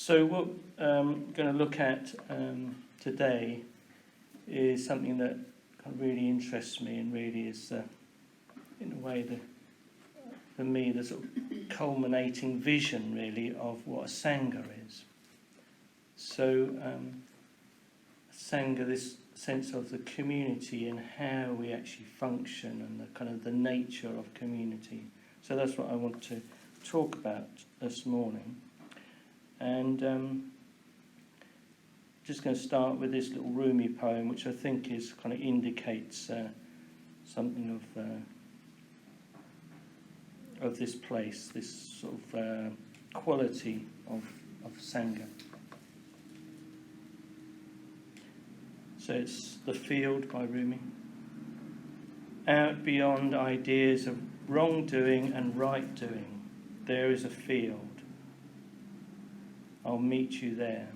So what I'm going to look at today is something that kind of really interests me and really is, in a way, for me, the sort of culminating vision, really, of what a Sangha is. So Sangha, this sense of the community and how we actually function and the kind of the nature of community. So that's what I want to talk about this morning. And just going to start with this little Rumi poem, which I think is kind of indicates something of this place, this sort of quality of Sangha. So it's The Field by Rumi. Out beyond ideas of wrongdoing and rightdoing, there is a field. I'll meet you there.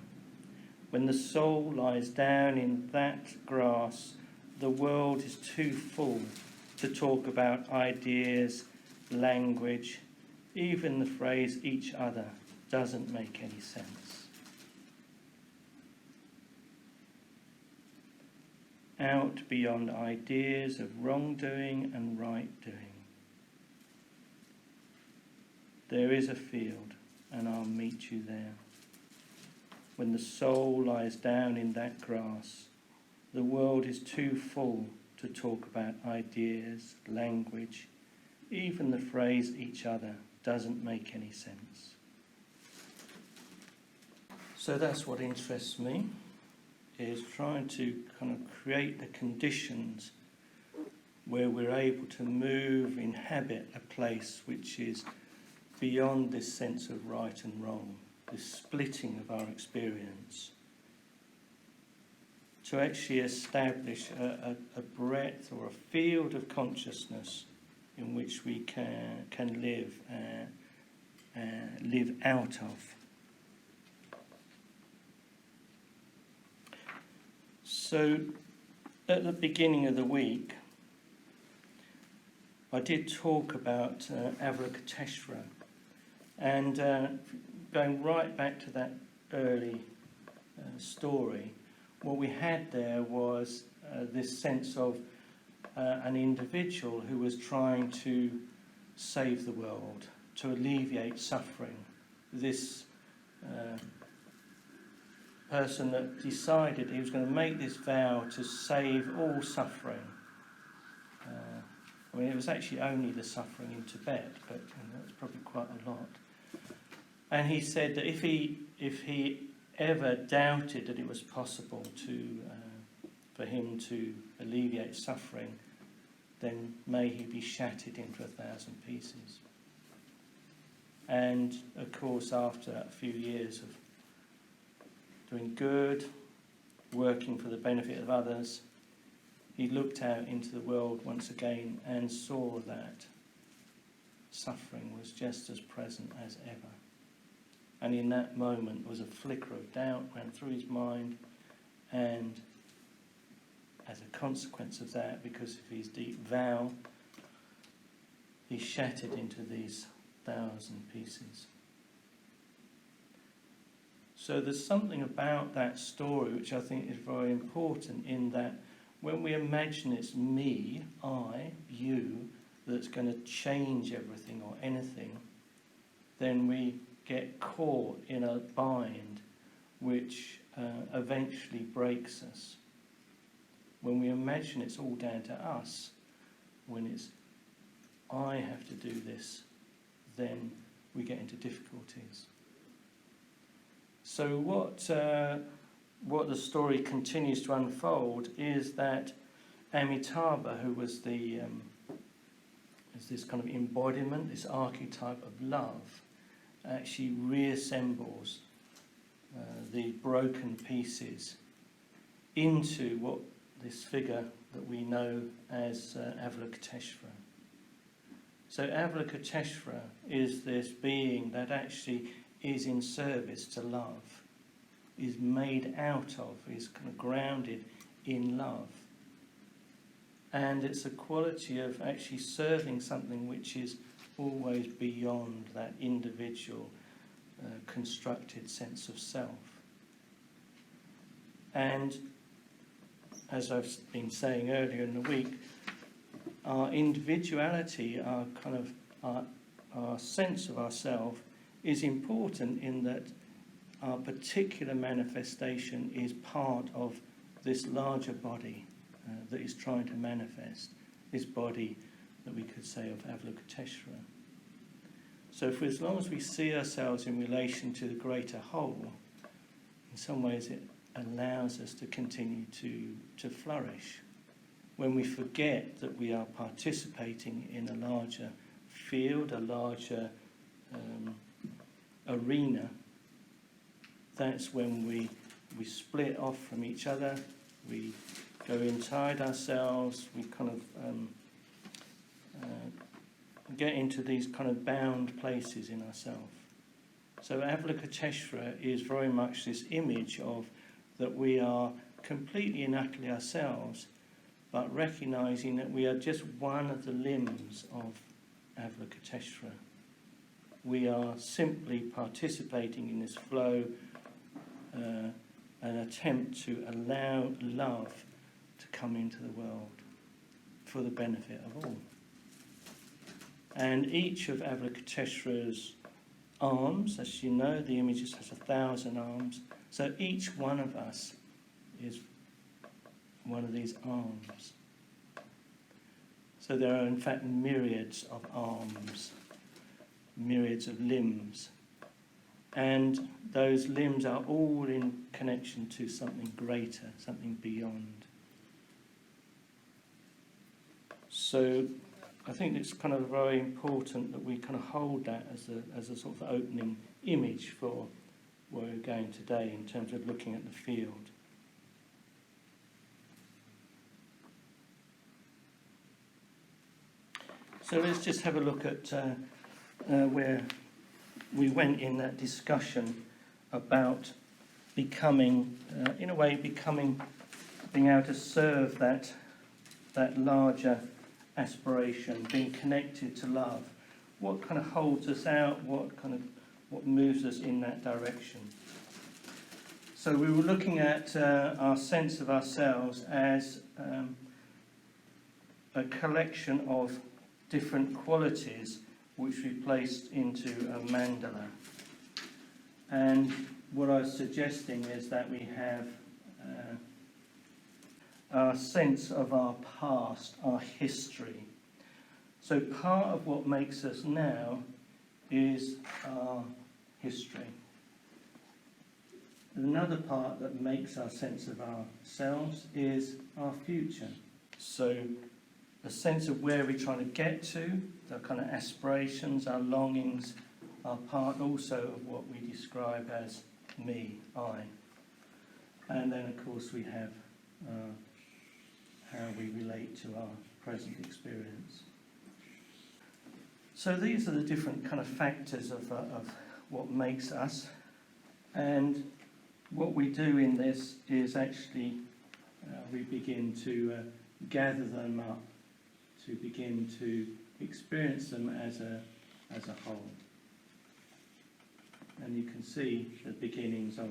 When the soul lies down in that grass, the world is too full to talk about ideas, language, even the phrase each other doesn't make any sense. Out beyond ideas of wrongdoing and rightdoing, there is a field, and I'll meet you there. When the soul lies down in that grass, the world is too full to talk about ideas, language, even the phrase each other doesn't make any sense. So that's what interests me, is trying to kind of create the conditions where we're able to move, inhabit a place which is beyond this sense of right and wrong, this splitting of our experience, to actually establish a breadth or a field of consciousness in which we can live out of. So at the beginning of the week, I did talk about Avalokiteshvara, and going right back to that early story, what we had there was this sense of an individual who was trying to save the world, to alleviate suffering. This person that decided he was going to make this vow to save all suffering. I mean, it was actually only the suffering in Tibet, but that's probably quite a lot. And he said that if he ever doubted that it was possible for him to alleviate suffering, then may he be shattered into 1,000 pieces. And of course, after a few years of doing good, working for the benefit of others, he looked out into the world once again and saw that suffering was just as present as ever. And in that moment was a flicker of doubt ran through his mind, and as a consequence of that, because of his deep vow, he shattered into these 1,000 pieces. So there's something about that story which I think is very important, in that when we imagine it's me, I, you, that's going to change everything or anything, then we get caught in a bind which eventually breaks us. When we imagine it's all down to us, when it's I have to do this, then we get into difficulties. So what the story continues to unfold is that Amitabha, who was is this kind of embodiment, this archetype of love, actually reassembles the broken pieces into what this figure that we know as Avalokiteshvara. So Avalokiteshvara is this being that actually is in service to love, is made out of, is kind of grounded in love. And it's a quality of actually serving something which is always beyond that individual constructed sense of self. And as I've been saying earlier in the week, our individuality, our sense of ourself is important in that our particular manifestation is part of this larger body that is trying to manifest, this body that we could say of Avalokiteshvara. So as long as we see ourselves in relation to the greater whole, in some ways it allows us to continue to flourish. When we forget that we are participating in a larger field, a larger arena, that's when we split off from each other, we go inside ourselves, we kind of get into these kind of bound places in ourselves. So Avalokiteshvara is very much this image of that we are completely and utterly ourselves, but recognizing that we are just one of the limbs of Avalokiteshvara. We are simply participating in this flow, an attempt to allow love to come into the world for the benefit of all. And each of Avalokiteshvara's arms, as you know, the image has 1,000 arms, so each one of us is one of these arms. So there are in fact myriads of arms, myriads of limbs, and those limbs are all in connection to something greater, something beyond. So I think it's kind of very important that we kind of hold that as a sort of opening image for where we're going today in terms of looking at the field. So let's just have a look at where we went in that discussion about becoming, in a way, being able to serve that larger aspiration, being connected to love. What kind of holds us out? What moves us in that direction? So we were looking at our sense of ourselves as a collection of different qualities which we placed into a mandala. And what I was suggesting is that we have our sense of our past, our history. So part of what makes us now is our history. Another part that makes our sense of ourselves is our future. So a sense of where we're trying to get to, the kind of aspirations, our longings, are part also of what we describe as me, I. And then of course we have how we relate to our present experience. So these are the different kind of factors of what makes us, and what we do in this is actually we begin to gather them up, to begin to experience them as a whole. And you can see the beginnings of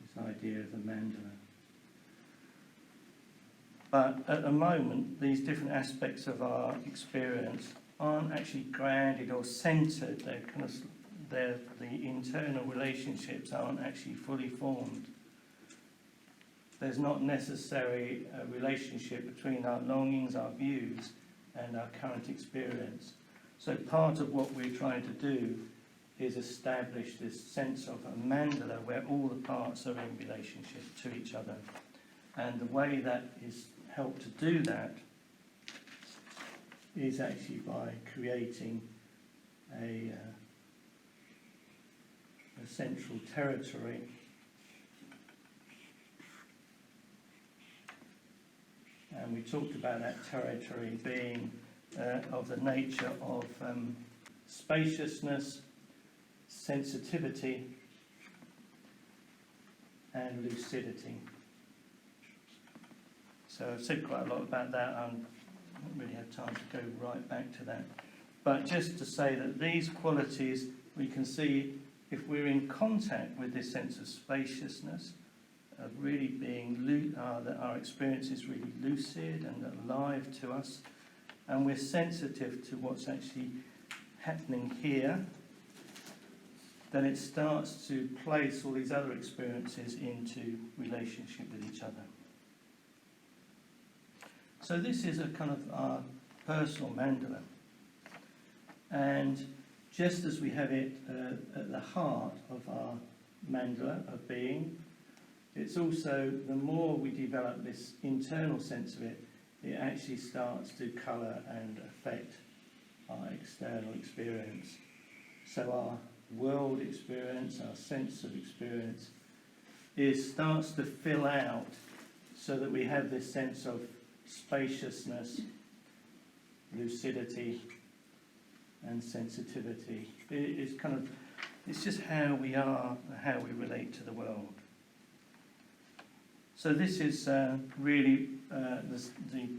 this idea of the mandala. But at the moment, these different aspects of our experience aren't actually grounded or centred. They're kind of the internal relationships aren't actually fully formed. There's not necessarily a relationship between our longings, our views, and our current experience. So part of what we're trying to do is establish this sense of a mandala where all the parts are in relationship to each other. And the way that is helped to do that is actually by creating a central territory and we talked about that territory being of the nature of spaciousness, sensitivity and lucidity. So I've said quite a lot about that. I don't really have time to go right back to that. But just to say that these qualities we can see if we're in contact with this sense of spaciousness, of really being, that our experience is really lucid and alive to us, and we're sensitive to what's actually happening here, then it starts to place all these other experiences into relationship with each other. So this is a kind of our personal mandala. And just as we have it at the heart of our mandala of being, it's also, the more we develop this internal sense of it, it actually starts to colour and affect our external experience. So our world experience, our sense of experience, starts to fill out so that we have this sense of spaciousness, lucidity, and sensitivity. It's just how we are, how we relate to the world. So this is really the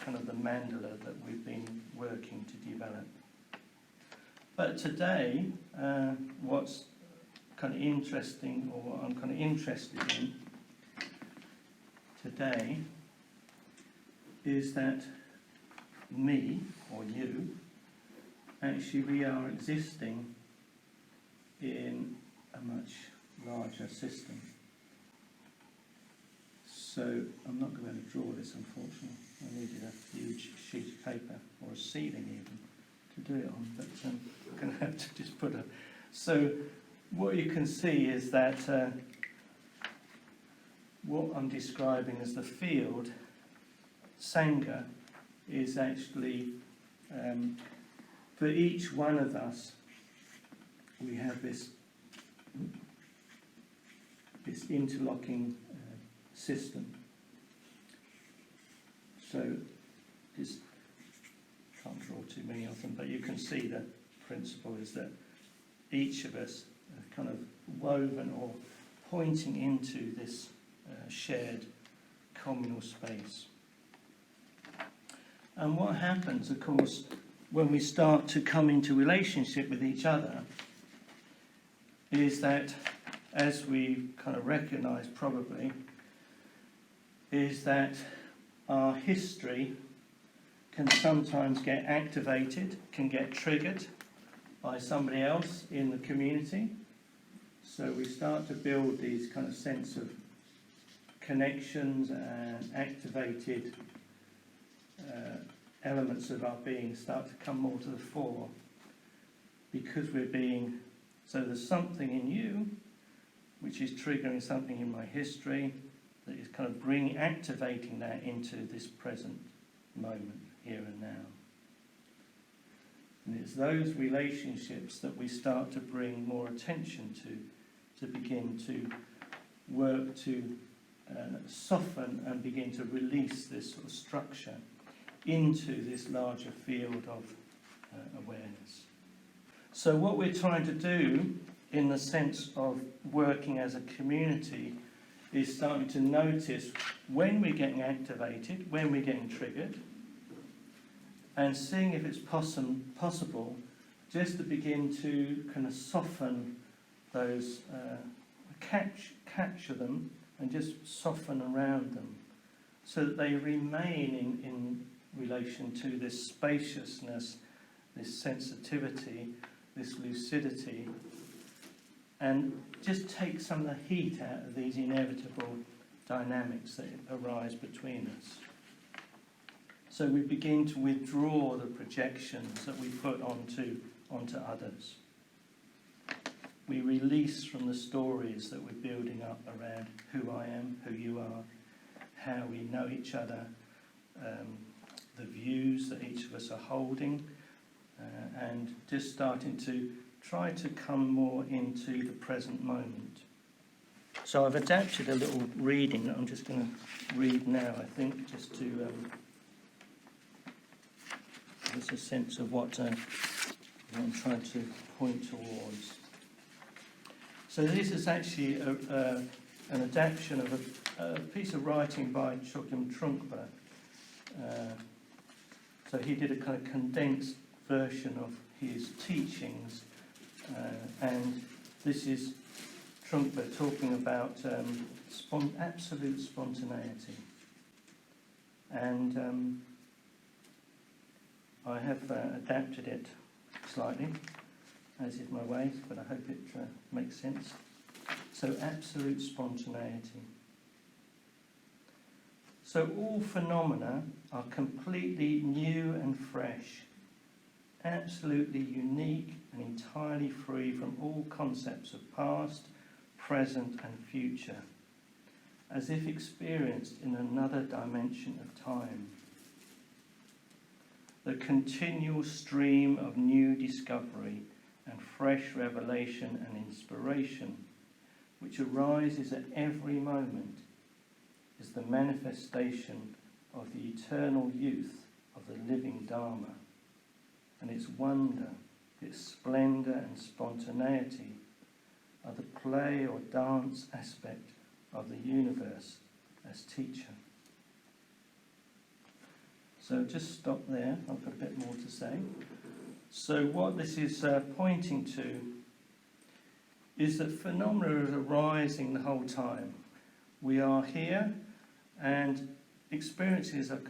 kind of the mandala that we've been working to develop. But today, what's kind of interesting, or what I'm kind of interested in today, is that me, or you, actually we are existing in a much larger system. So I'm not going to draw this, unfortunately. I needed a huge sheet of paper, or a ceiling even, to do it on, but I'm going to have to just put a... So what you can see is that what I'm describing as the field, Sangha, is actually, for each one of us, we have this interlocking system. So this, can't draw too many of them, but you can see the principle is that each of us are kind of woven or pointing into this shared communal space. And what happens, of course, when we start to come into relationship with each other, is that, as we kind of recognise probably, is that our history can sometimes get activated, can get triggered by somebody else in the community. So we start to build these kind of sense of connections, and activated elements of our being start to come more to the fore, because we're being... So there's something in you which is triggering something in my history that is kind of activating that into this present moment, here and now. And it's those relationships that we start to bring more attention to begin to work to soften and begin to release this sort of structure into this larger field of awareness. So what we're trying to do, in the sense of working as a community, is starting to notice when we're getting activated, when we're getting triggered, and seeing if it's possible just to begin to kind of soften those, capture them and just soften around them, so that they remain in relation to this spaciousness, this sensitivity, this lucidity, and just take some of the heat out of these inevitable dynamics that arise between us. So we begin to withdraw the projections that we put onto others. We release from the stories that we're building up around who I am, who you are, how we know each other, the views that each of us are holding, and just starting to try to come more into the present moment. So I've adapted a little reading that I'm just going to read now, I think, just to give us a sense of what I'm trying to point towards. So this is actually an adaptation of a piece of writing by Trungpa. So he did a kind of condensed version of his teachings And this is Trungpa talking about absolute spontaneity. And I have adapted it slightly, as is my way, but I hope it makes sense. So, absolute spontaneity. So all phenomena are completely new and fresh, absolutely unique and entirely free from all concepts of past, present and future, as if experienced in another dimension of time. The continual stream of new discovery and fresh revelation and inspiration, which arises at every moment, is the manifestation of the eternal youth of the living Dharma, and its wonder, its splendour and spontaneity are the play or dance aspect of the universe as teacher. So just stop there, I've got a bit more to say. So what this is pointing to is that phenomena are arising the whole time. We are here, and experiences are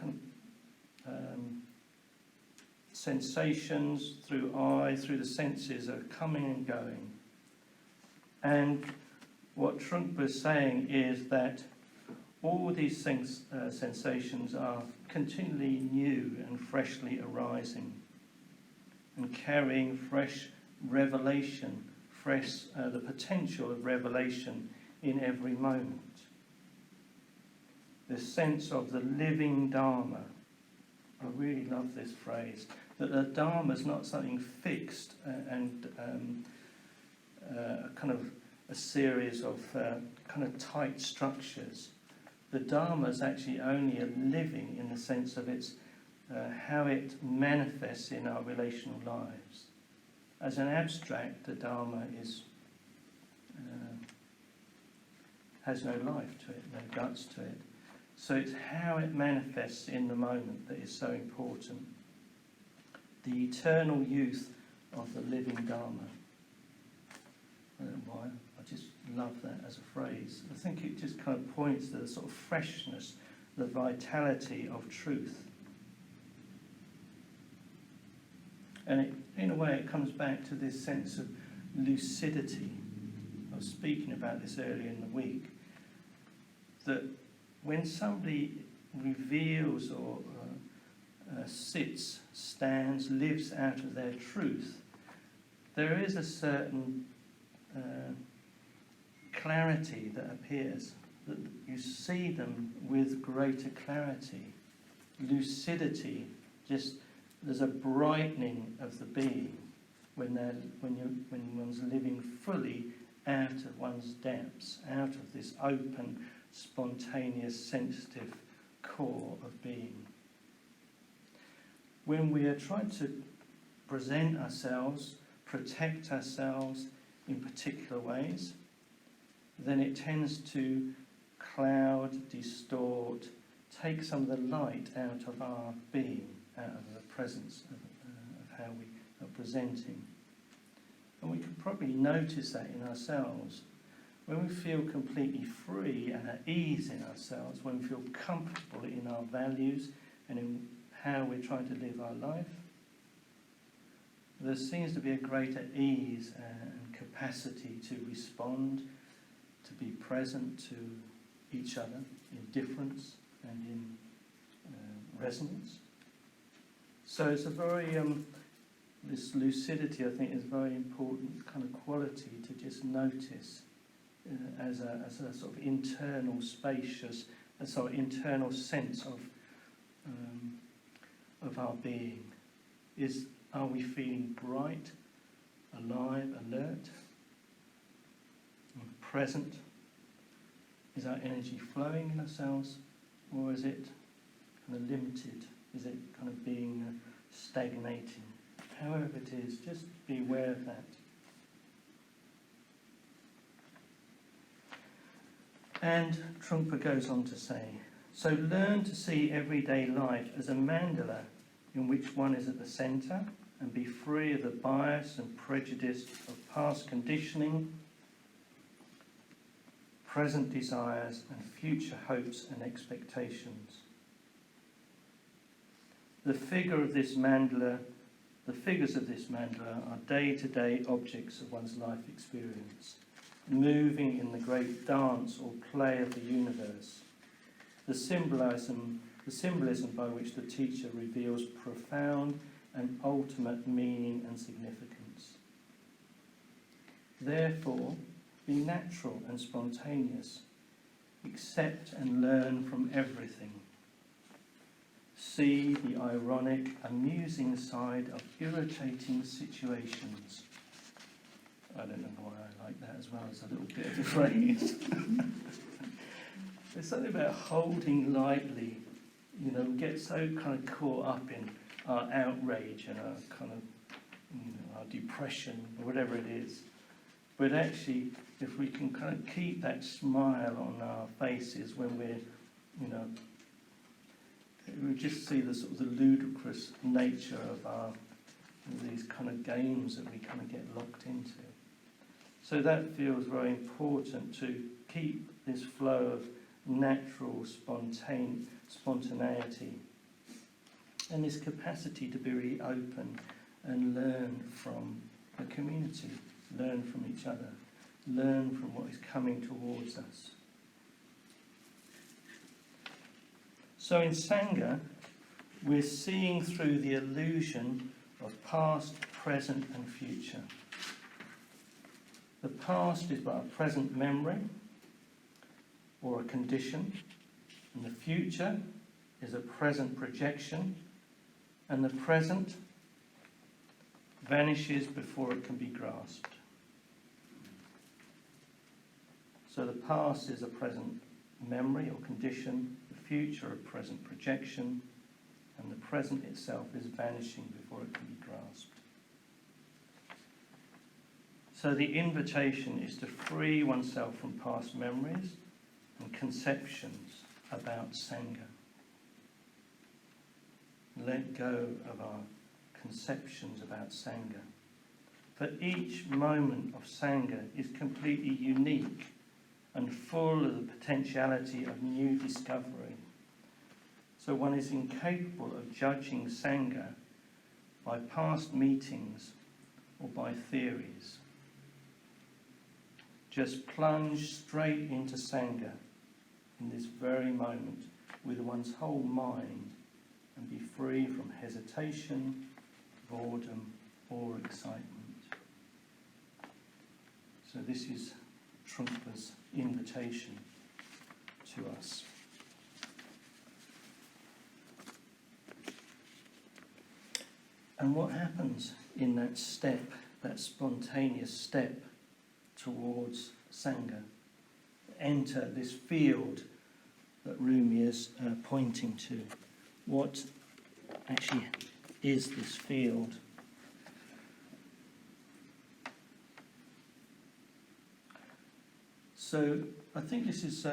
sensations through the senses are coming and going. And what Trungpa is saying is that all these things, sensations are continually new and freshly arising and carrying fresh revelation, the potential of revelation in every moment. The sense of the living Dharma. I really love this phrase, that the Dharma is not something fixed and kind of a series of kind of tight structures. The Dharma is actually only a living in the sense of its how it manifests in our relational lives. As an abstract, the Dharma is has no life to it, no guts to it. So it's how it manifests in the moment that is so important. The eternal youth of the living Dharma. I don't know why, I just love that as a phrase. I think it just kind of points to the sort of freshness, the vitality of truth. And in a way it comes back to this sense of lucidity. I was speaking about this earlier in the week, that when somebody reveals or sits, stands, lives out of their truth, there is a certain clarity that appears, that you see them with greater clarity. Lucidity, just there's a brightening of the being when one's living fully out of one's depths, out of this open, spontaneous, sensitive core of being. When we are trying to present ourselves, protect ourselves in particular ways, then it tends to cloud, distort, take some of the light out of our being, out of the presence of how we are presenting. And we can probably notice that in ourselves. When we feel completely free and at ease in ourselves, when we feel comfortable in our values and in how we're trying to live our life, there seems to be a greater ease and capacity to respond, to be present to each other in difference and in resonance. So it's a very, this lucidity I think is a very important kind of quality to just notice as a sort of internal spacious, a sort of internal sense of our being. Are we feeling bright, alive, alert, present? Is our energy flowing in ourselves, or is it kind of limited? Is it kind of being stagnating? However it is, just be aware of that. And Trungpa goes on to say, so learn to see everyday life as a mandala in which one is at the centre and be free of the bias and prejudice of past conditioning, present desires, and future hopes and expectations. The figures of this mandala are day-to-day objects of one's life experience, moving in the great dance or play of the universe. The symbolism by which the teacher reveals profound and ultimate meaning and significance. Therefore, be natural and spontaneous. Accept and learn from everything. See the ironic, amusing side of irritating situations. I don't know why I like that as well as a little bit of a phrase. There's something about holding lightly. We get so kind of caught up in our outrage and our kind of, our depression or whatever it is. But actually, if we can kind of keep that smile on our faces when we're, we just see the sort of the ludicrous nature of these kind of games that we kind of get locked into. So that feels very important, to keep this flow of natural spontaneity and this capacity to be really open and learn from the community, learn from each other, learn from what is coming towards us. So in Sangha, we're seeing through the illusion of past, present and future. The past is but a present memory or a condition, and the future is a present projection, and the present vanishes before it can be grasped. So the past is a present memory or condition, the future a present projection, and the present itself is vanishing before it can be grasped. So the invitation is to free oneself from past memories and conceptions about Sangha. Let go of our conceptions about Sangha. For each moment of Sangha is completely unique and full of the potentiality of new discovery. So one is incapable of judging Sangha by past meetings or by theories. Just plunge straight into Sangha in this very moment with one's whole mind and be free from hesitation, boredom or excitement. So this is Trunkpa's invitation to us. And what happens in that step, that spontaneous step towards Sangha? Enter this field that Rumi is pointing to. What actually is this field? So I think this is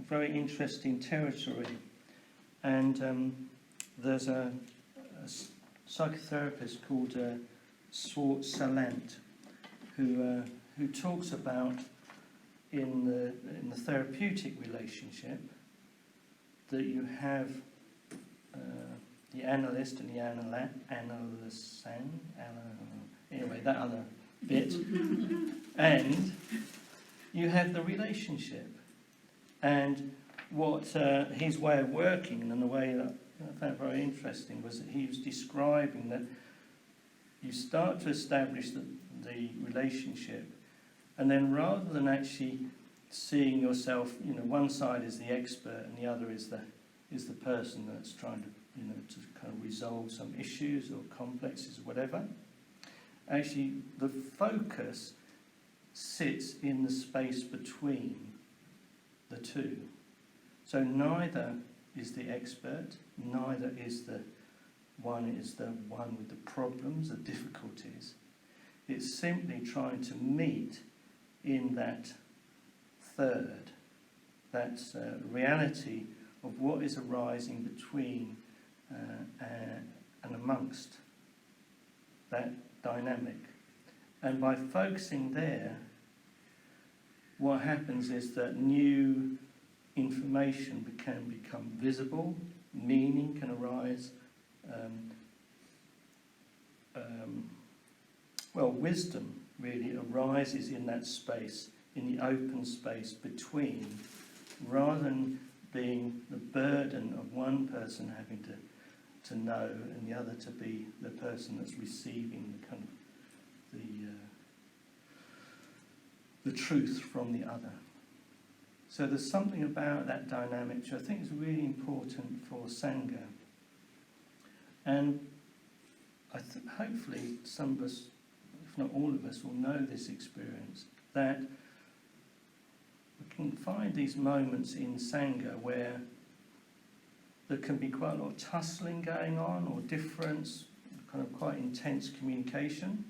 very interesting territory, and there's a psychotherapist called Swart Salant who talks about in the therapeutic relationship that you have the analyst and the analysand, anyway, that other bit, and you have the relationship. And what his way of working, and the way that I found very interesting, was that he was describing that you start to establish the relationship, and then rather than actually seeing yourself, one side is the expert and the other is the person that's trying to, to kind of resolve some issues or complexes or whatever, actually the focus sits in the space between the two. So neither is the expert, neither is the one with the problems, the difficulties. It's simply trying to meet in that third, that reality of what is arising between and amongst that dynamic. And by focusing there, what happens is that new information can become visible, meaning can arise, wisdom really arises in that space, in the open space between, rather than being the burden of one person having to know and the other to be the person that's receiving the kind of the truth from the other. So there's something about that dynamic which I think is really important for Sangha. And hopefully some of us, if not all of us, will know this experience, that we can find these moments in Sangha where there can be quite a lot of tussling going on, or difference, kind of quite intense communication.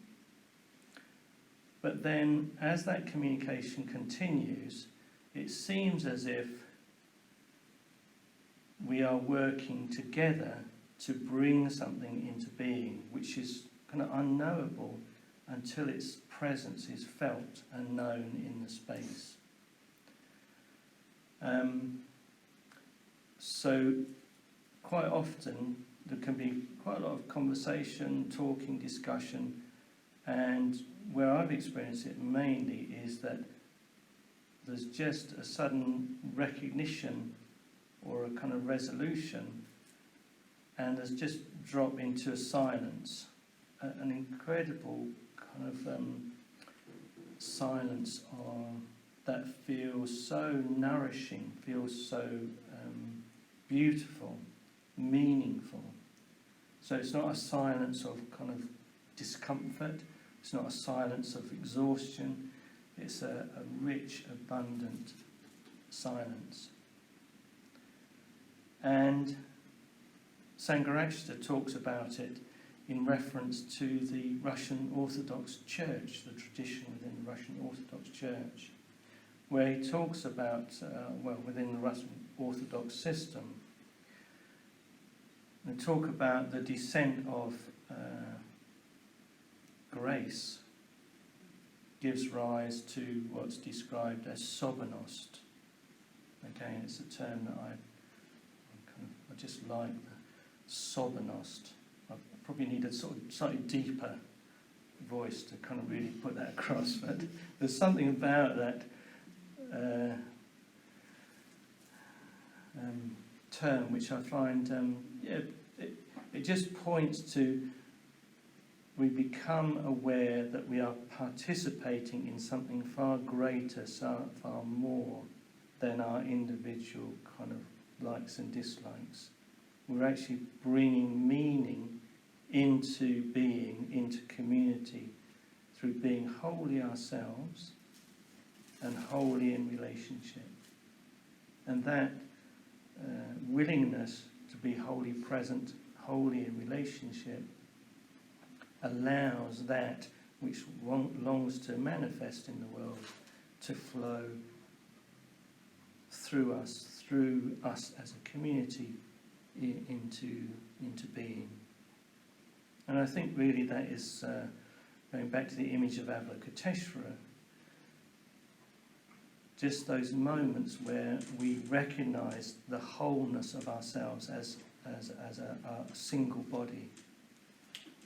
But then, as that communication continues, it seems as if we are working together to bring something into being, which is kind of unknowable until its presence is felt and known in the space. So quite often there can be quite a lot of conversation, talking, discussion, and where I've experienced it mainly is that there's just a sudden recognition or a kind of resolution, and there's just drop into a silence, an incredible kind of silence that feels so nourishing, feels so beautiful, meaningful. So it's not a silence of kind of discomfort, it's not a silence of exhaustion, it's a rich, abundant silence. And Sangha talks about it in reference to the Russian Orthodox Church, the tradition within the Russian Orthodox Church, where he talks about, within the Russian Orthodox system, they talk about the descent of grace gives rise to what's described as sobernost. Again, it's a term that I just like, the sobernost. I probably need a sort of slightly deeper voice to kind of really put that across, but there's something about that term which I find, it just points to, we become aware that we are participating in something far greater, far more than our individual kind of likes and dislikes. We're actually bringing meaning into being, into community, through being wholly ourselves and wholly in relationship. And that willingness to be wholly present, wholly in relationship, allows that which longs to manifest in the world to flow through us as a community into being. And I think really that is, going back to the image of Avalokiteshvara, just those moments where we recognise the wholeness of ourselves as a single body.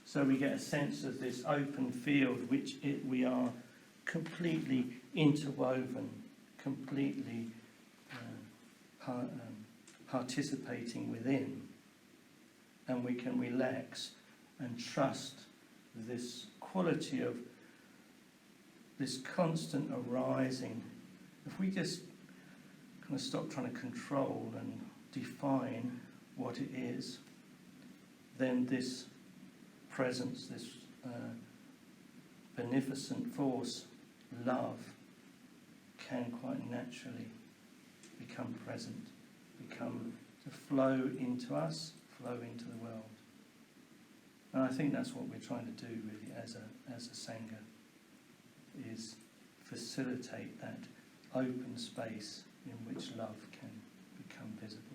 So we get a sense of this open field which we are completely interwoven, completely participating within, and we can relax and trust this quality of this constant arising. If we just kind of stop trying to control and define what it is, then this presence, this beneficent force, love, can quite naturally become present, to flow into us, flow into the world. And I think that's what we're trying to do really as a Sangha, is facilitate that open space in which love can become visible.